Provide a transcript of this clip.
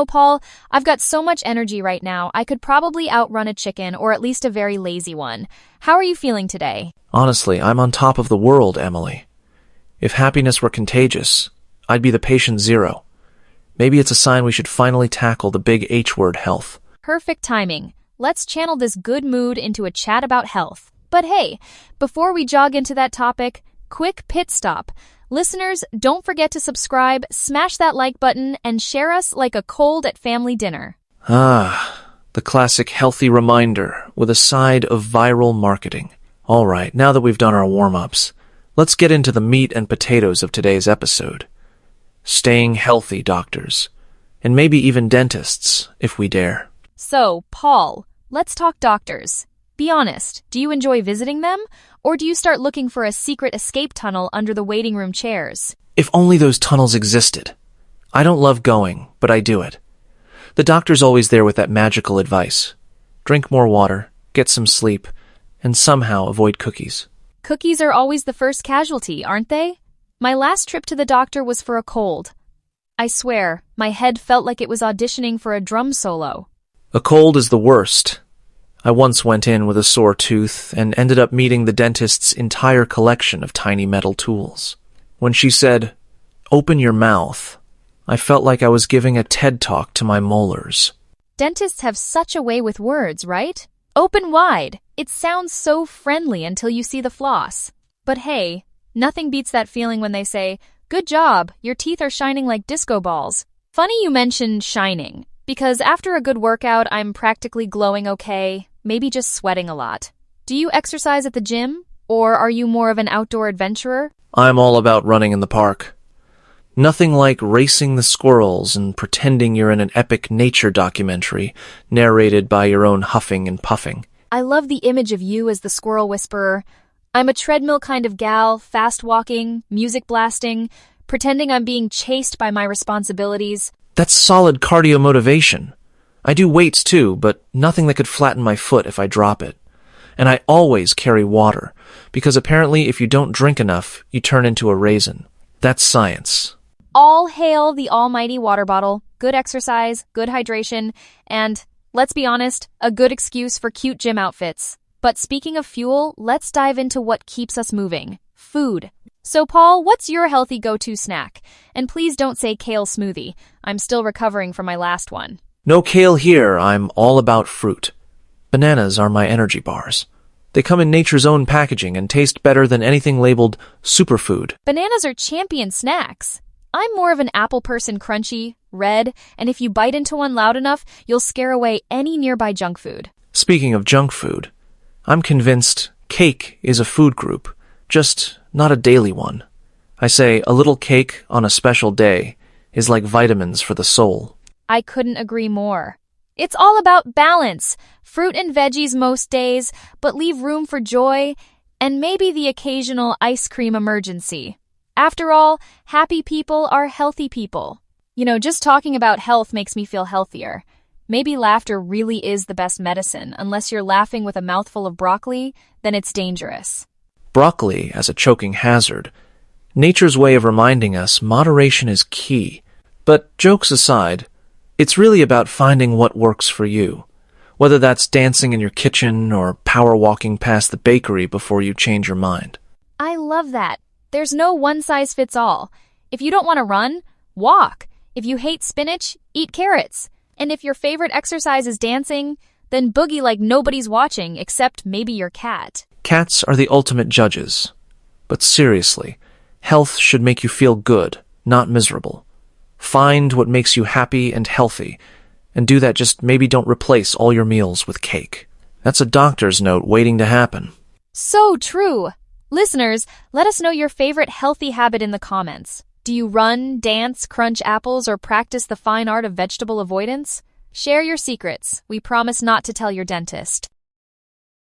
Paul, I've got so much energy right now, I could probably outrun a chicken or at least a very lazy one. How are you feeling today? Honestly, I'm on top of the world, Emily. If happiness were contagious, I'd be the patient zero. Maybe it's a sign we should finally tackle the big H word, health. Perfect timing. Let's channel this good mood into a chat about health. But hey, before we jog into that topic, quick pit stop. Listeners, don't forget to subscribe, smash that like button, and share us like a cold at family dinner. The classic healthy reminder with a side of viral marketing. All right, now that we've done our warm-ups, let's get into the meat and potatoes of today's episode. Staying healthy, doctors, and maybe even dentists, if we dare. So, Paul, let's talk doctors. Be honest, do you enjoy visiting them? Or do you start looking for a secret escape tunnel under the waiting room chairs? If only those tunnels existed. I don't love going, but I do it. The doctor's always there with that magical advice. Drink more water, get some sleep, and somehow avoid cookies. Cookies are always the first casualty, aren't they? My last trip to the doctor was for a cold. I swear, my head felt like it was auditioning for a drum solo. A cold is the worst. I once went in with a sore tooth and ended up meeting the dentist's entire collection of tiny metal tools. When she said, "Open your mouth," I felt like I was giving a TED talk to my molars. Dentists have such a way with words, right? Open wide. It sounds so friendly until you see the floss. But hey, nothing beats that feeling when they say, "Good job, your teeth are shining like disco balls." Funny you mentioned shining, because after a good workout, I'm practically glowing okay, maybe just sweating a lot. Do you exercise at the gym, or are you more of an outdoor adventurer? I'm all about running in the park. Nothing like racing the squirrels and pretending you're in an epic nature documentary narrated by your own huffing and puffing. I love the image of you as the squirrel whisperer. I'm a treadmill kind of gal, fast walking, music blasting, pretending I'm being chased by my responsibilities. That's solid cardio motivation. I do weights too, but nothing that could flatten my foot if I drop it. And I always carry water, because apparently if you don't drink enough, you turn into a raisin. That's science. All hail the almighty water bottle, good exercise, good hydration, and, let's be honest, a good excuse for cute gym outfits. But speaking of fuel, let's dive into what keeps us moving. Food. So Paul, what's your healthy go-to snack? And please don't say kale smoothie. I'm still recovering from my last one. No kale here, I'm all about fruit. Bananas are my energy bars. They come in nature's own packaging and taste better than anything labeled superfood. Bananas are champion snacks. I'm more of an apple person, crunchy, red, and if you bite into one loud enough, you'll scare away any nearby junk food. Speaking of junk food, I'm convinced cake is a food group, just not a daily one. I say a little cake on a special day is like vitamins for the soul. I couldn't agree more. It's all about balance. Fruit and veggies most days, but leave room for joy and maybe the occasional ice cream emergency. After all, happy people are healthy people. Just talking about health makes me feel healthier. Maybe laughter really is the best medicine. Unless you're laughing with a mouthful of broccoli, then it's dangerous. Broccoli as a choking hazard. Nature's way of reminding us moderation is key. But jokes aside, it's really about finding what works for you. Whether that's dancing in your kitchen or power walking past the bakery before you change your mind. I love that. There's no one-size-fits-all. If you don't want to run, walk. If you hate spinach, eat carrots. And if your favorite exercise is dancing, then boogie like nobody's watching except maybe your cat. Cats are the ultimate judges. But seriously, health should make you feel good, not miserable. Find what makes you happy and healthy, and do that. Just maybe don't replace all your meals with cake. That's a doctor's note waiting to happen. So true. Listeners, let us know your favorite healthy habit in the comments. Do you run, dance, crunch apples, or practice the fine art of vegetable avoidance? Share your secrets. We promise not to tell your dentist.